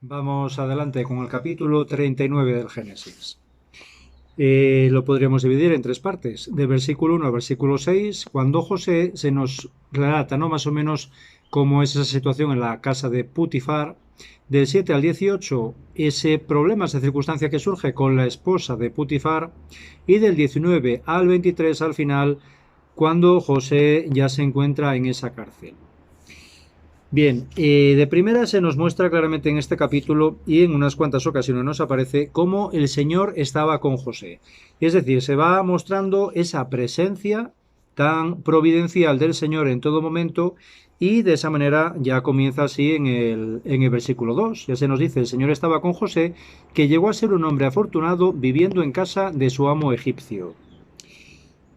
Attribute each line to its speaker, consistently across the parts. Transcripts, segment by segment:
Speaker 1: Vamos adelante con el capítulo 39 del Génesis. Lo podríamos dividir en tres partes, de versículo 1 al versículo 6, cuando José se nos relata, ¿no?, más o menos cómo es esa situación en la casa de Putifar. Del 7 al 18, ese problema, esa circunstancia que surge con la esposa de Putifar. Y del 19 al 23, al final, cuando José ya se encuentra en esa cárcel. Bien, de primera se nos muestra claramente en este capítulo y en unas cuantas ocasiones nos aparece cómo el Señor estaba con José. Es decir, se va mostrando esa presencia tan providencial del Señor en todo momento, y de esa manera ya comienza así en el versículo 2. Ya se nos dice: el Señor estaba con José, que llegó a ser un hombre afortunado viviendo en casa de su amo egipcio.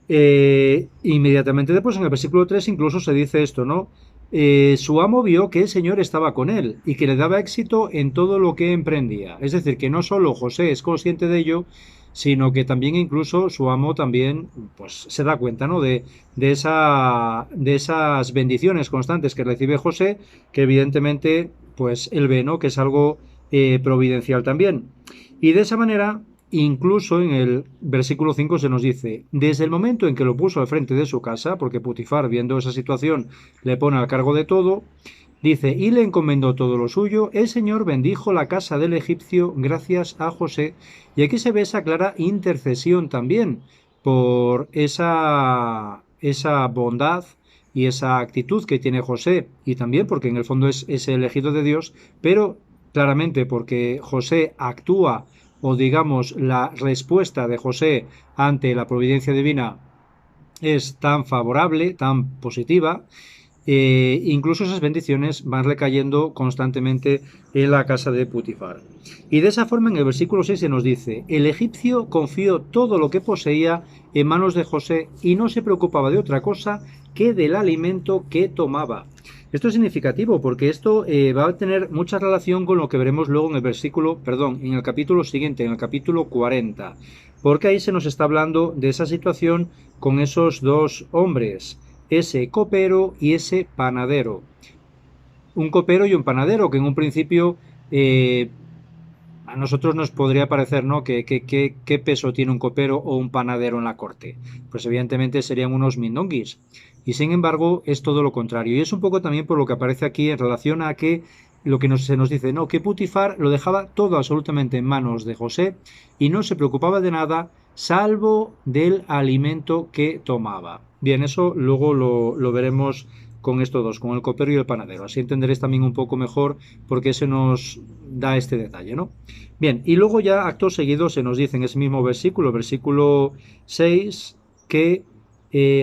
Speaker 1: Inmediatamente después, en el versículo 3, incluso se dice esto, ¿no? Su amo vio que el Señor estaba con él y que le daba éxito en todo lo que emprendía. Es decir, que no solo José es consciente de ello, sino que también incluso su amo también, pues, se da cuenta, ¿no?, de esas bendiciones constantes que recibe José, que evidentemente, pues, él ve, ¿no?, que es algo providencial también. Y de esa manera, incluso en el versículo 5 se nos dice: desde el momento en que lo puso al frente de su casa, porque Putifar, viendo esa situación, le pone al cargo de todo, dice: y le encomendó todo lo suyo, el Señor bendijo la casa del egipcio gracias a José. Y aquí se ve esa clara intercesión también por esa bondad y esa actitud que tiene José, y también porque en el fondo es elegido de Dios, pero claramente porque José actúa, o digamos la respuesta de José ante la providencia divina es tan favorable, tan positiva. Incluso esas bendiciones van recayendo constantemente en la casa de Putifar. Y de esa forma, en el versículo 6 se nos dice: el egipcio confió todo lo que poseía en manos de José y no se preocupaba de otra cosa que del alimento que tomaba. Esto es significativo porque esto va a tener mucha relación con lo que veremos luego en el capítulo siguiente, en el capítulo 40, porque ahí se nos está hablando de esa situación con esos dos hombres, ese copero y ese panadero. Un copero y un panadero que en un principio a nosotros nos podría parecer, ¿no?, ¿qué peso tiene un copero o un panadero en la corte? Pues evidentemente serían unos mindonguis. Y sin embargo es todo lo contrario. Y es un poco también por lo que aparece aquí en relación a que lo que se nos dice, no, que Putifar lo dejaba todo absolutamente en manos de José y no se preocupaba de nada salvo del alimento que tomaba. Bien, eso luego lo veremos con estos dos, con el copero y el panadero. Así entenderéis también un poco mejor por qué se nos da este detalle, ¿no? Bien, y luego ya acto seguido se nos dice en ese mismo versículo 6, que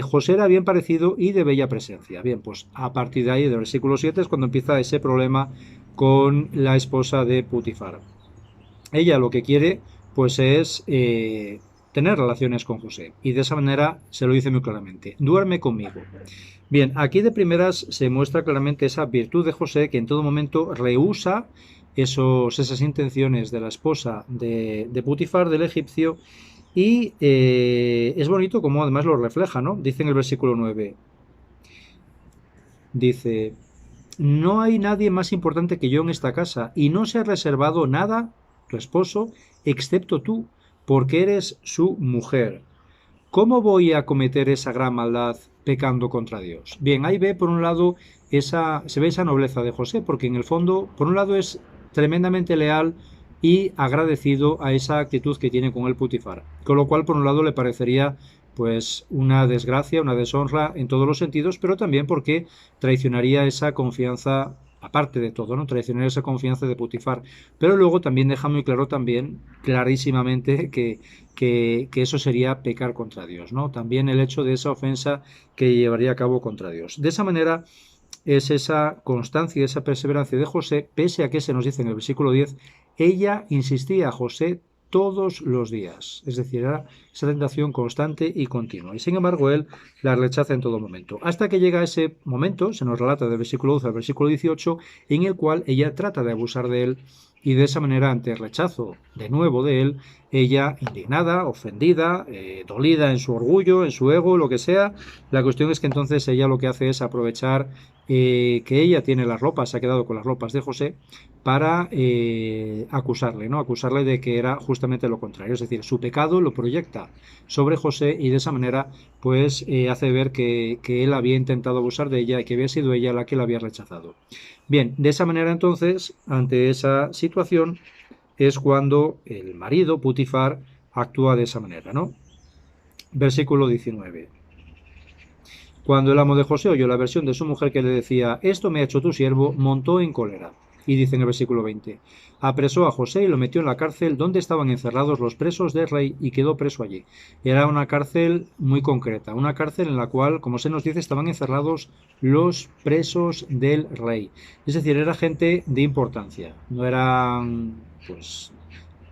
Speaker 1: José era bien parecido y de bella presencia. Bien, pues a partir de ahí, del versículo 7, es cuando empieza ese problema con la esposa de Putifar. Ella lo que quiere, pues, es tener relaciones con José, y de esa manera se lo dice muy claramente: duerme conmigo. Bien, aquí de primeras se muestra claramente esa virtud de José, que en todo momento rehúsa esas intenciones de la esposa de Putifar, del egipcio. Y es bonito como además lo refleja, ¿no? Dice en el versículo 9, dice: no hay nadie más importante que yo en esta casa, y no se ha reservado nada, tu esposo, excepto tú, porque eres su mujer. ¿Cómo voy a cometer esa gran maldad pecando contra Dios? Bien, ahí ve por un lado se ve esa nobleza de José, porque en el fondo, por un lado, es tremendamente leal y agradecido a esa actitud que tiene con el Putifar, con lo cual por un lado le parecería, pues, una desgracia, una deshonra en todos los sentidos, pero también porque traicionaría esa confianza, aparte de todo, ¿no?, traicionaría esa confianza de Putifar. Pero luego también deja muy claro, también clarísimamente, que eso sería pecar contra Dios, ¿no? También el hecho de esa ofensa que llevaría a cabo contra Dios. De esa manera es esa constancia y esa perseverancia de José, pese a que se nos dice en el versículo 10, ella insistía a José todos los días. Es decir, era esa tentación constante y continua. Y sin embargo, él la rechaza en todo momento. Hasta que llega ese momento, se nos relata del versículo 12 al versículo 18, en el cual ella trata de abusar de él y de esa manera, ante el rechazo de nuevo de él, ella, indignada, ofendida, dolida en su orgullo, en su ego, lo que sea, la cuestión es que entonces ella lo que hace es aprovechar que ella tiene las ropas, se ha quedado con las ropas de José, para acusarle, ¿no? Acusarle de que era justamente lo contrario, es decir, su pecado lo proyecta sobre José y de esa manera pues hace ver que él había intentado abusar de ella y que había sido ella la que la había rechazado. Bien, de esa manera entonces, ante esa situación, es cuando el marido, Putifar, actúa de esa manera, ¿no? Versículo 19. Cuando el amo de José oyó la versión de su mujer que le decía, esto me ha hecho tu siervo, montó en cólera. Y dice en el versículo 20, apresó a José y lo metió en la cárcel donde estaban encerrados los presos del rey y quedó preso allí. Era una cárcel muy concreta, una cárcel en la cual, como se nos dice, estaban encerrados los presos del rey. Es decir, era gente de importancia, no eran pues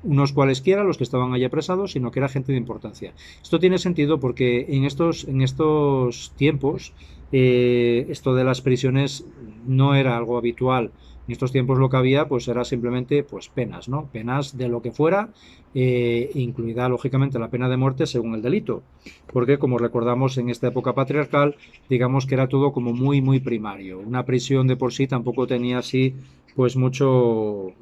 Speaker 1: unos cualesquiera los que estaban allí apresados, sino que era gente de importancia. Esto tiene sentido porque en estos tiempos esto de las prisiones no era algo habitual. En estos tiempos lo que había pues era simplemente pues penas, ¿no? Penas de lo que fuera, incluida lógicamente la pena de muerte según el delito. Porque como recordamos en esta época patriarcal, digamos que era todo como muy muy primario. Una prisión de por sí tampoco tenía así pues mucho,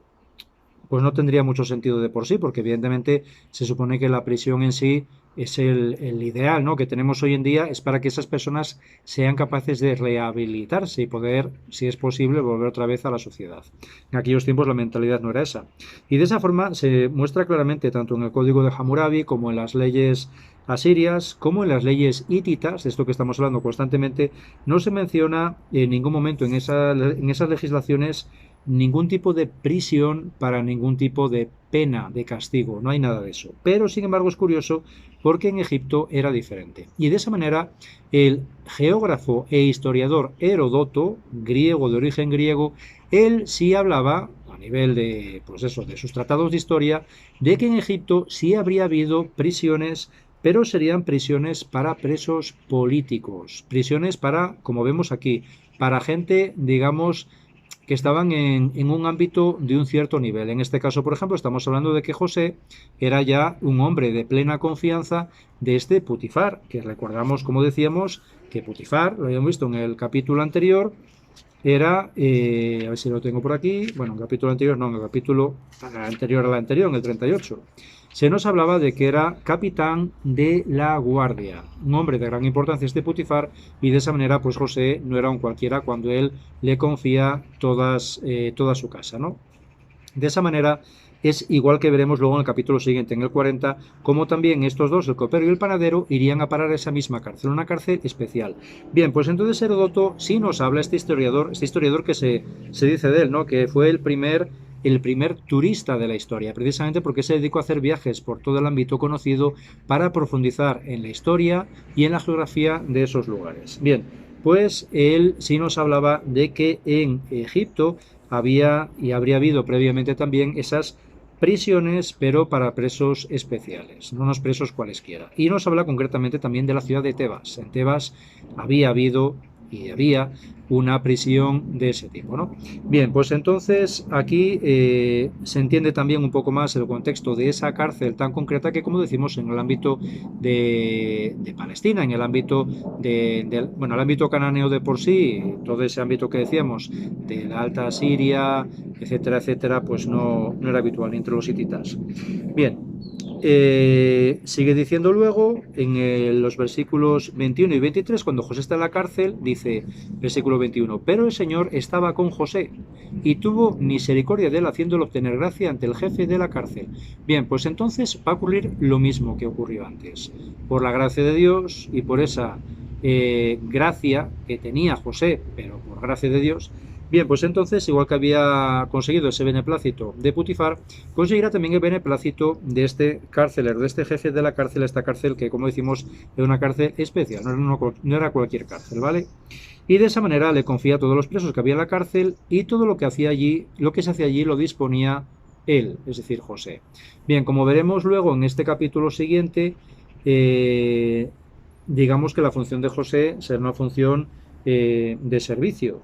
Speaker 1: pues no tendría mucho sentido de por sí, porque evidentemente se supone que la prisión en sí es el ideal, ¿no?, que tenemos hoy en día, es para que esas personas sean capaces de rehabilitarse y poder, si es posible, volver otra vez a la sociedad. En aquellos tiempos la mentalidad no era esa. Y de esa forma se muestra claramente tanto en el Código de Hammurabi como en las leyes asirias, como en las leyes hititas, de esto que estamos hablando constantemente, no se menciona en ningún momento en esas legislaciones ningún tipo de prisión para ningún tipo de pena, de castigo, no hay nada de eso. Pero sin embargo es curioso porque en Egipto era diferente. Y de esa manera el geógrafo e historiador Heródoto, griego de origen griego, él sí hablaba a nivel de, pues eso, de sus tratados de historia, de que en Egipto sí habría habido prisiones, pero serían prisiones para presos políticos, prisiones para, como vemos aquí, para gente, digamos, que estaban en un ámbito de un cierto nivel. En este caso, por ejemplo, estamos hablando de que José era ya un hombre de plena confianza de este Putifar, que recordamos, como decíamos, que Putifar, lo habíamos visto en el capítulo anterior, era, a ver si lo tengo por aquí, bueno, en el capítulo anterior, no, en el capítulo anterior al anterior, en el 38, se nos hablaba de que era capitán de la guardia, un hombre de gran importancia este Putifar, y de esa manera pues José no era un cualquiera cuando él le confía toda su casa, ¿no? De esa manera es igual que veremos luego en el capítulo siguiente, en el 40, como también estos dos, el copero y el panadero, irían a parar a esa misma cárcel, una cárcel especial. Bien, pues entonces Heródoto sí nos habla, este historiador que se dice de él, ¿no?, que fue el primer turista de la historia, precisamente porque se dedicó a hacer viajes por todo el ámbito conocido para profundizar en la historia y en la geografía de esos lugares. Bien, pues él sí nos hablaba de que en Egipto había y habría habido previamente también esas prisiones, pero para presos especiales, no unos presos cualesquiera. Y nos habla concretamente también de la ciudad de Tebas. En Tebas había habido y había una prisión de ese tipo, ¿no? Bien, pues entonces aquí se entiende también un poco más el contexto de esa cárcel tan concreta que, como decimos, en el ámbito de Palestina, en el ámbito bueno, el ámbito cananeo de por sí, todo ese ámbito que decíamos, de la Alta Siria, etcétera, etcétera, pues no era habitual ni entre los hititas. Bien, sigue diciendo luego en los versículos 21 y 23, cuando José está en la cárcel, dice, versículo 21, pero el Señor estaba con José y tuvo misericordia de él, haciéndolo obtener gracia ante el jefe de la cárcel. Bien, pues entonces va a ocurrir lo mismo que ocurrió antes. Por la gracia de Dios y por esa gracia que tenía José, pero por gracia de Dios. Bien, pues entonces, igual que había conseguido ese beneplácito de Putifar, conseguirá también el beneplácito de este carcelero, de este jefe de la cárcel, esta cárcel que, como decimos, era una cárcel especial, no era cualquier cárcel, ¿vale? Y de esa manera le confía a todos los presos que había en la cárcel y todo lo que hacía allí, lo que se hacía allí lo disponía él, es decir, José. Bien, como veremos luego en este capítulo siguiente, digamos que la función de José será una función de servicio.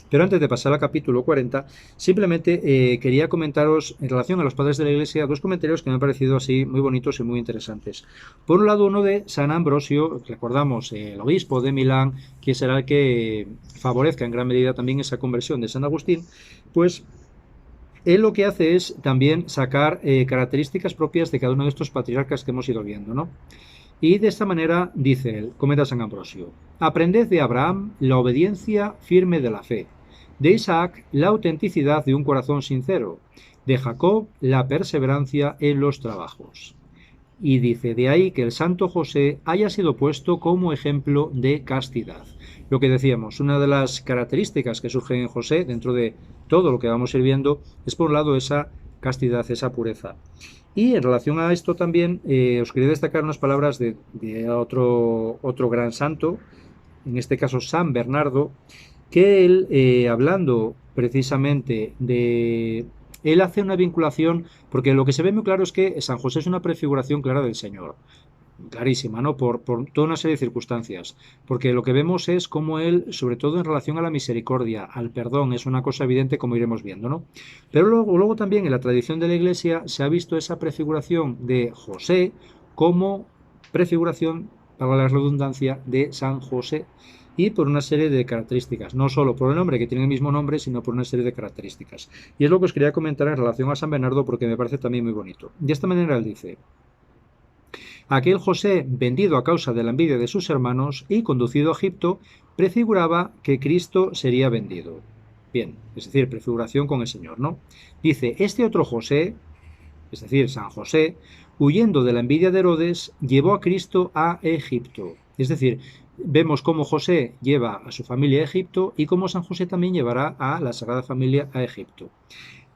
Speaker 1: Pero antes de pasar al capítulo 40, simplemente quería comentaros en relación a los padres de la Iglesia dos comentarios que me han parecido así muy bonitos y muy interesantes. Por un lado, uno de San Ambrosio, recordamos, el obispo de Milán, que será el que favorezca en gran medida también esa conversión de San Agustín, pues él lo que hace es también sacar características propias de cada uno de estos patriarcas que hemos ido viendo, ¿no? Y de esta manera dice él, comenta San Ambrosio, aprended de Abraham la obediencia firme de la fe, de Isaac la autenticidad de un corazón sincero, de Jacob la perseverancia en los trabajos. Y dice, de ahí que el santo José haya sido puesto como ejemplo de castidad. Lo que decíamos, una de las características que surgen en José, dentro de todo lo que vamos a ir viendo, es por un lado esa castidad, esa pureza. Y en relación a esto también os quería destacar unas palabras de otro gran santo, en este caso San Bernardo, que él, hablando precisamente de... Él hace una vinculación, porque lo que se ve muy claro es que San José es una prefiguración clara del Señor, clarísima, ¿no? Por toda una serie de circunstancias. Porque lo que vemos es cómo él, sobre todo en relación a la misericordia, al perdón, es una cosa evidente como iremos viendo, ¿no? Pero luego también en la tradición de la Iglesia se ha visto esa prefiguración de José como prefiguración, para la redundancia, de San José. Y por una serie de características, no solo por el nombre, que tiene el mismo nombre, sino por una serie de características. Y es lo que os quería comentar en relación a San Bernardo porque me parece también muy bonito. De esta manera él dice: aquel José, vendido a causa de la envidia de sus hermanos y conducido a Egipto, prefiguraba que Cristo sería vendido. Bien, es decir, prefiguración con el Señor, ¿no? Dice, este otro José, es decir, San José, huyendo de la envidia de Herodes, llevó a Cristo a Egipto. Es decir, vemos cómo José lleva a su familia a Egipto y cómo San José también llevará a la Sagrada Familia a Egipto.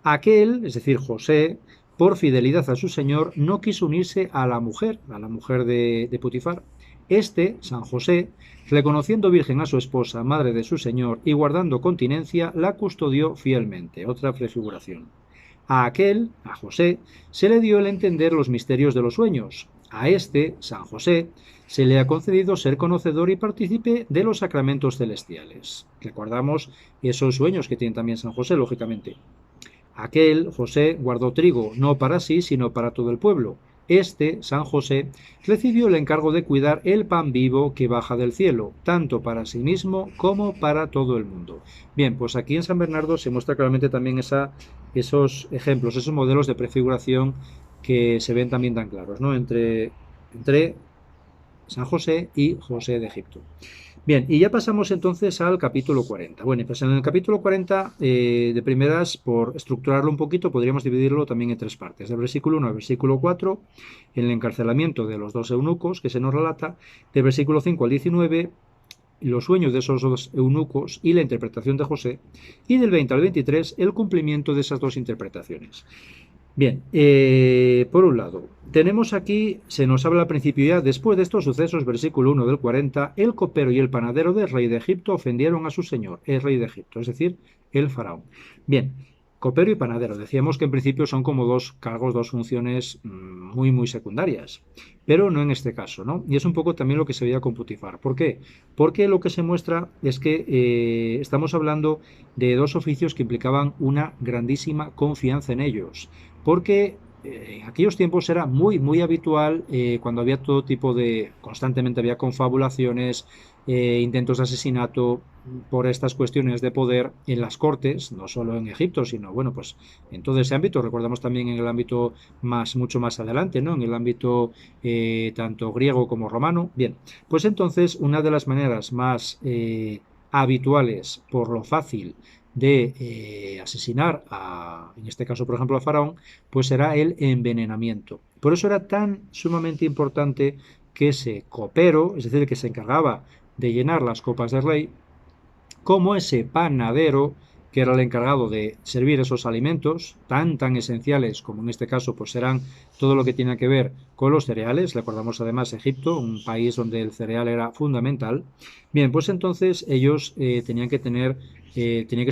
Speaker 1: Aquel, es decir, José, por fidelidad a su señor, no quiso unirse a la mujer de Potifar. Este, San José, reconociendo virgen a su esposa, madre de su señor, y guardando continencia, la custodió fielmente. Otra prefiguración. A aquel, a José, se le dio el entender los misterios de los sueños. A este, San José, se le ha concedido ser conocedor y partícipe de los sacramentos celestiales. Recordamos esos sueños que tiene también San José, lógicamente. Aquel, José, guardó trigo, no para sí, sino para todo el pueblo. Este, San José, recibió el encargo de cuidar el pan vivo que baja del cielo, tanto para sí mismo como para todo el mundo. Bien, pues aquí en San Bernardo se muestra claramente también esos ejemplos, esos modelos de prefiguración que se ven también tan claros, ¿no? Entre San José y José de Egipto. Bien, y ya pasamos entonces al capítulo 40. Bueno, pues en el capítulo 40, de primeras, por estructurarlo un poquito, podríamos dividirlo también en tres partes. Del versículo 1 al versículo 4, el encarcelamiento de los dos eunucos que se nos relata. Del versículo 5 al 19, los sueños de esos dos eunucos y la interpretación de José. Y del 20 al 23, el cumplimiento de esas dos interpretaciones. Bien, por un lado, tenemos aquí, se nos habla al principio ya, después de estos sucesos, versículo 1 del 40, el copero y el panadero del rey de Egipto ofendieron a su señor, el rey de Egipto, es decir, el faraón. Bien, copero y panadero, decíamos que en principio son como dos cargos, dos funciones muy secundarias, pero no en este caso, ¿no? Y es un poco también lo que se veía con Putifar. ¿Por qué? Porque lo que se muestra es que estamos hablando de dos oficios que implicaban una grandísima confianza en ellos, porque en aquellos tiempos era muy habitual, cuando había todo tipo de, constantemente había confabulaciones, intentos de asesinato por estas cuestiones de poder en las cortes, no solo en Egipto, sino bueno, pues en todo ese ámbito. Recordamos también en el ámbito mucho más adelante, ¿no? En el ámbito tanto griego como romano. Bien, pues entonces una de las maneras más habituales, por lo fácil de asesinar en este caso por ejemplo a Faraón, pues era el envenenamiento. Por eso era tan sumamente importante que ese copero, es decir, el que se encargaba de llenar las copas del rey, como ese panadero, que era el encargado de servir esos alimentos tan esenciales como en este caso pues serán todo lo que tiene que ver con los cereales. Recordamos además Egipto, un país donde el cereal era fundamental. Bien, pues entonces ellos tenían que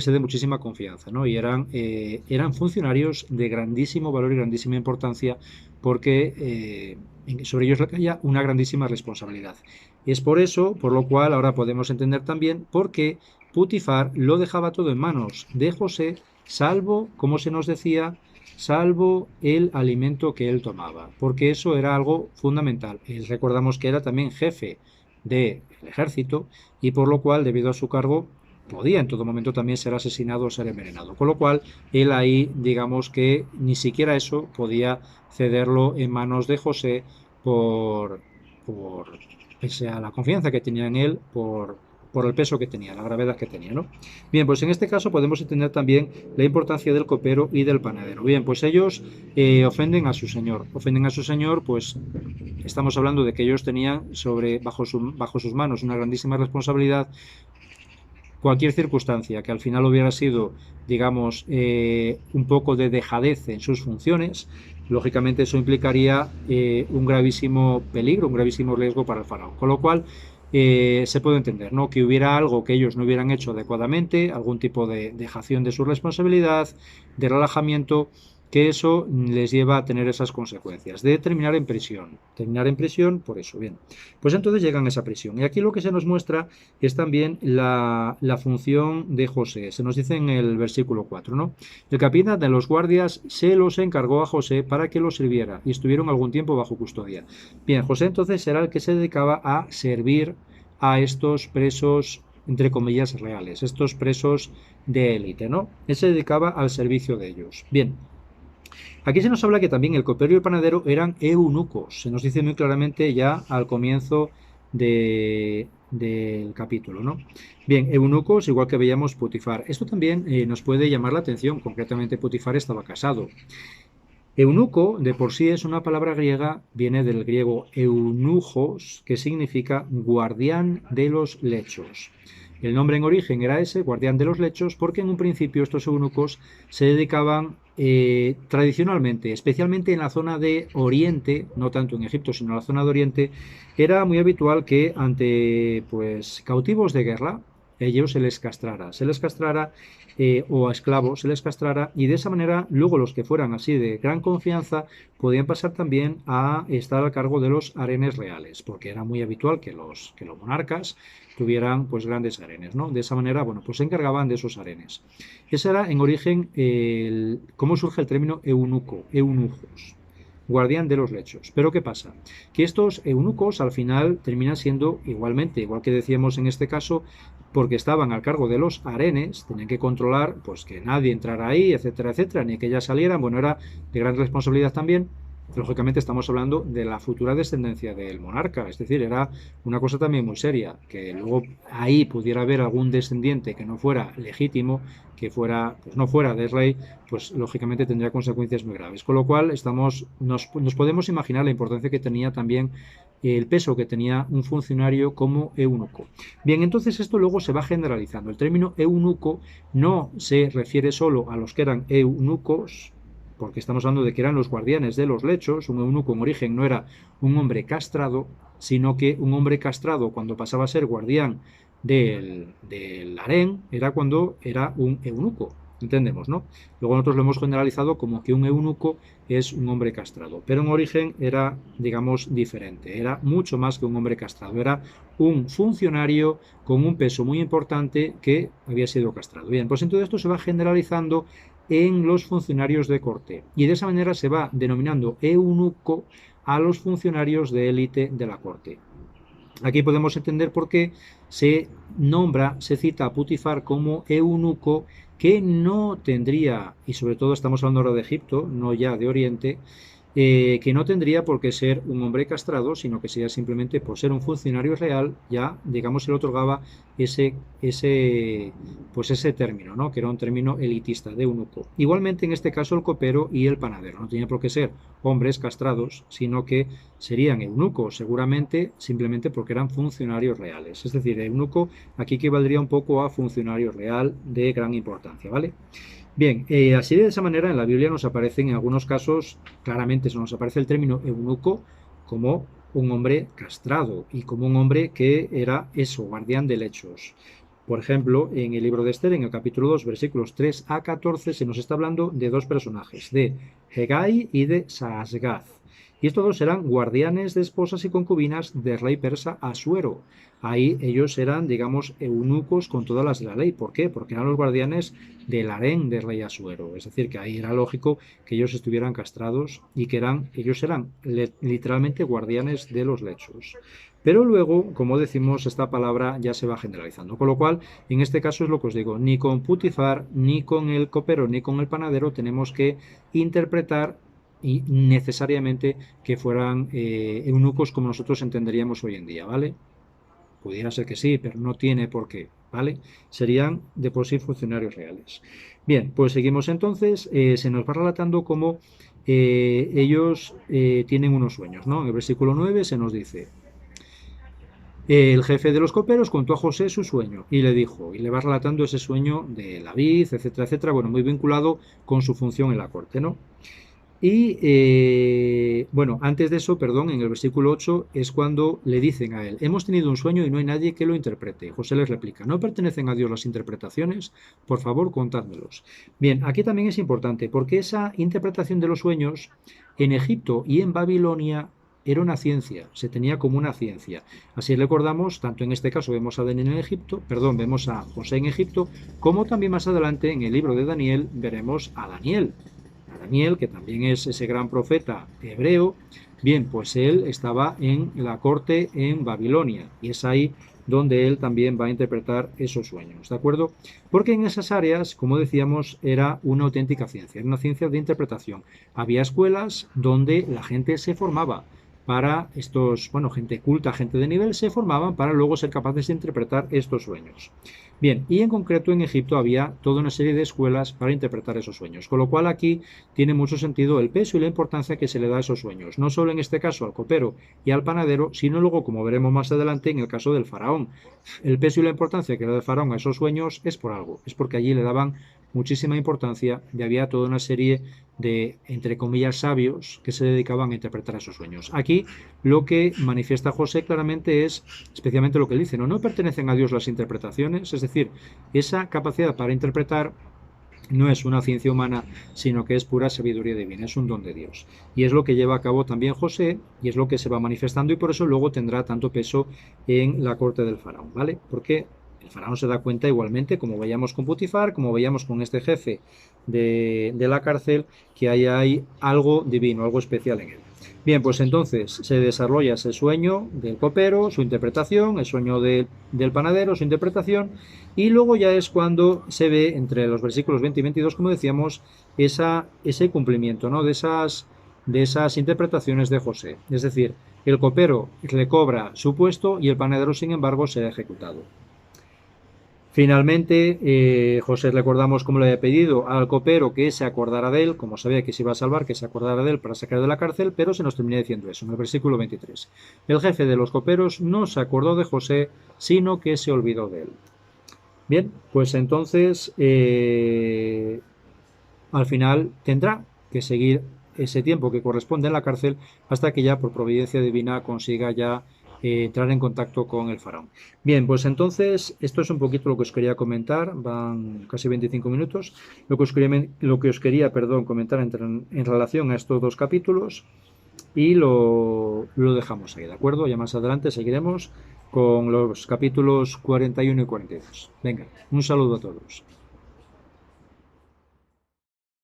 Speaker 1: ser de muchísima confianza, ¿no? Y eran funcionarios de grandísimo valor y grandísima importancia porque sobre ellos recaía una grandísima responsabilidad. Y es por eso, por lo cual ahora podemos entender también por qué Putifar lo dejaba todo en manos de José, salvo, como se nos decía, salvo el alimento que él tomaba, porque eso era algo fundamental. Y recordamos que era también jefe del ejército y por lo cual, debido a su cargo, podía en todo momento también ser asesinado o ser envenenado. Con lo cual, él ahí, digamos que ni siquiera eso podía cederlo en manos de José por pese a la confianza que tenía en él, por el peso que tenía, la gravedad que tenía, ¿no? Bien, pues en este caso podemos entender también la importancia del copero y del panadero. Bien, pues ellos ofenden a su señor. Ofenden a su señor, pues estamos hablando de que ellos tenían bajo sus manos una grandísima responsabilidad. Cualquier circunstancia que al final hubiera sido, digamos, un poco de dejadez en sus funciones, lógicamente eso implicaría un gravísimo peligro, un gravísimo riesgo para el faraón. Con lo cual, se puede entender, ¿no? Que hubiera algo que ellos no hubieran hecho adecuadamente, algún tipo de dejación de su responsabilidad, de relajamiento, que eso les lleva a tener esas consecuencias, de terminar en prisión. Terminar en prisión por eso, bien. Pues entonces llegan a esa prisión. Y aquí lo que se nos muestra es también la función de José. Se nos dice en el versículo 4, ¿no? El capitán de los guardias se los encargó a José para que los sirviera y estuvieron algún tiempo bajo custodia. Bien, José entonces era el que se dedicaba a servir a estos presos, entre comillas, reales, estos presos de élite, ¿no? Él se dedicaba al servicio de ellos. Bien, aquí se nos habla que también el copero y el panadero eran eunucos. Se nos dice muy claramente ya al comienzo del capítulo, ¿no? Bien, eunucos, igual que veíamos Putifar. Esto también nos puede llamar la atención. Concretamente, Putifar estaba casado. Eunuco, de por sí, es una palabra griega, viene del griego eunujos, que significa guardián de los lechos. El nombre en origen era ese, guardián de los lechos, porque en un principio estos eunucos se dedicaban tradicionalmente, especialmente en la zona de Oriente, no tanto en Egipto, sino en la zona de Oriente, era muy habitual que ante pues cautivos de guerra, ellos se les castrara o a esclavos se les castrara y de esa manera luego los que fueran así de gran confianza podían pasar también a estar a cargo de los harenes reales, porque era muy habitual que los monarcas tuvieran pues grandes harenes, ¿no? De esa manera, bueno, pues se encargaban de esos harenes. Ese era en origen cómo surge el término eunuco, eunucos, guardián de los lechos. Pero ¿qué pasa? Que estos eunucos al final terminan siendo igualmente, igual que decíamos en este caso, porque estaban al cargo de los harenes, tenían que controlar pues que nadie entrara ahí, etcétera, etcétera, ni que ellas salieran, bueno, era de gran responsabilidad también. Lógicamente estamos hablando de la futura descendencia del monarca, es decir, era una cosa también muy seria, que luego ahí pudiera haber algún descendiente que no fuera legítimo, que fuera, pues no fuera de rey, pues lógicamente tendría consecuencias muy graves. Con lo cual nos podemos imaginar la importancia que tenía también el peso que tenía un funcionario como eunuco. Bien, entonces esto luego se va generalizando. El término eunuco no se refiere solo a los que eran eunucos, porque estamos hablando de que eran los guardianes de los lechos. Un eunuco en origen no era un hombre castrado, sino que un hombre castrado cuando pasaba a ser guardián del harén era cuando era un eunuco. Entendemos, ¿no? Luego nosotros lo hemos generalizado como que un eunuco es un hombre castrado, pero en origen era, digamos, diferente, era mucho más que un hombre castrado, era un funcionario con un peso muy importante que había sido castrado. Bien, pues entonces esto se va generalizando en los funcionarios de corte y de esa manera se va denominando eunuco a los funcionarios de élite de la corte. Aquí podemos entender por qué se nombra, se cita a Putifar como eunuco que no tendría, y sobre todo estamos hablando ahora de Egipto, no ya de Oriente, que no tendría por qué ser un hombre castrado, sino que sería simplemente por ser un funcionario real, ya, digamos, se le otorgaba pues ese término, ¿no? Que era un término elitista de eunuco. Igualmente, en este caso, el copero y el panadero. No tenía por qué ser hombres castrados, sino que serían eunucos, seguramente, simplemente porque eran funcionarios reales. Es decir, eunuco aquí equivaldría un poco a funcionario real de gran importancia, ¿vale? Bien, así de esa manera en la Biblia nos aparecen en algunos casos, claramente se nos aparece el término eunuco como un hombre castrado y como un hombre que era eso, guardián de lechos. Por ejemplo, en el libro de Esther, en el capítulo 2, versículos 3 a 14, se nos está hablando de dos personajes, de Hegai y de Saasgaz. Y estos dos eran guardianes de esposas y concubinas del rey persa Asuero. Ahí ellos eran, digamos, eunucos con todas las de la ley. ¿Por qué? Porque eran los guardianes del harén del rey Asuero. Es decir, que ahí era lógico que ellos estuvieran castrados y que ellos eran literalmente guardianes de los lechos. Pero luego, como decimos, esta palabra ya se va generalizando. Con lo cual, en este caso es lo que os digo, ni con Putifar, ni con el copero, ni con el panadero tenemos que interpretar y necesariamente que fueran eunucos como nosotros entenderíamos hoy en día, ¿vale? Pudiera ser que sí, pero no tiene por qué, ¿vale? Serían de por sí funcionarios reales. Bien, pues seguimos entonces. Se nos va relatando cómo ellos tienen unos sueños, ¿no? En el versículo 9 se nos dice: el jefe de los coperos contó a José su sueño y le dijo, y le va relatando ese sueño de la vid, etcétera, etcétera, bueno, muy vinculado con su función en la corte, ¿no? Y bueno, antes de eso, perdón, en el versículo 8 es cuando le dicen a él, hemos tenido un sueño y no hay nadie que lo interprete. José les replica, ¿no pertenecen a Dios las interpretaciones? Por favor, contádmelos. Bien, aquí también es importante porque esa interpretación de los sueños en Egipto y en Babilonia era una ciencia, se tenía como una ciencia. Así recordamos, tanto en este caso vemos a Daniel en Egipto, perdón, vemos a José en Egipto, como también más adelante en el libro de Daniel veremos a Daniel. Daniel, que también es ese gran profeta hebreo, bien, pues él estaba en la corte en Babilonia y es ahí donde él también va a interpretar esos sueños, ¿de acuerdo? Porque en esas áreas, como decíamos, era una auténtica ciencia, era una ciencia de interpretación. Había escuelas donde la gente se formaba para estos, bueno, gente culta, gente de nivel, se formaban para luego ser capaces de interpretar estos sueños. Bien, y en concreto en Egipto había toda una serie de escuelas para interpretar esos sueños, con lo cual aquí tiene mucho sentido el peso y la importancia que se le da a esos sueños, no solo en este caso al copero y al panadero, sino luego, como veremos más adelante, en el caso del faraón. El peso y la importancia que le da el faraón a esos sueños es por algo, es porque allí le daban muchísima importancia y había toda una serie de, entre comillas, sabios que se dedicaban a interpretar esos sueños. Aquí lo que manifiesta José claramente es especialmente lo que él dice, no pertenecen a Dios las interpretaciones, es decir, esa capacidad para interpretar no es una ciencia humana, sino que es pura sabiduría divina, es un don de Dios. Y es lo que lleva a cabo también José, y es lo que se va manifestando, y por eso luego tendrá tanto peso en la corte del faraón, ¿vale? Porque el faraón se da cuenta igualmente, como veíamos con Putifar, como veíamos con este jefe de la cárcel, que hay algo divino, algo especial en él. Bien, pues entonces se desarrolla ese sueño del copero, su interpretación, el sueño del panadero, su interpretación, y luego ya es cuando se ve entre los versículos 20 y 22, como decíamos, ese cumplimiento, ¿no? de esas interpretaciones de José. Es decir, el copero le cobra su puesto y el panadero, sin embargo, será ejecutado. Finalmente, José, recordamos como le había pedido al copero que se acordara de él, como sabía que se iba a salvar, que se acordara de él para sacar de la cárcel, pero se nos termina diciendo eso, en el versículo 23. El jefe de los coperos no se acordó de José, sino que se olvidó de él. Bien, pues entonces, al final tendrá que seguir ese tiempo que corresponde en la cárcel hasta que ya por providencia divina consiga ya entrar en contacto con el faraón. Bien, pues entonces esto es un poquito lo que os quería comentar, van casi 25 minutos, lo que os quería comentar en relación a estos dos capítulos y lo dejamos ahí, ¿de acuerdo? Ya más adelante seguiremos con los capítulos 41 y 42. Venga, un saludo a todos.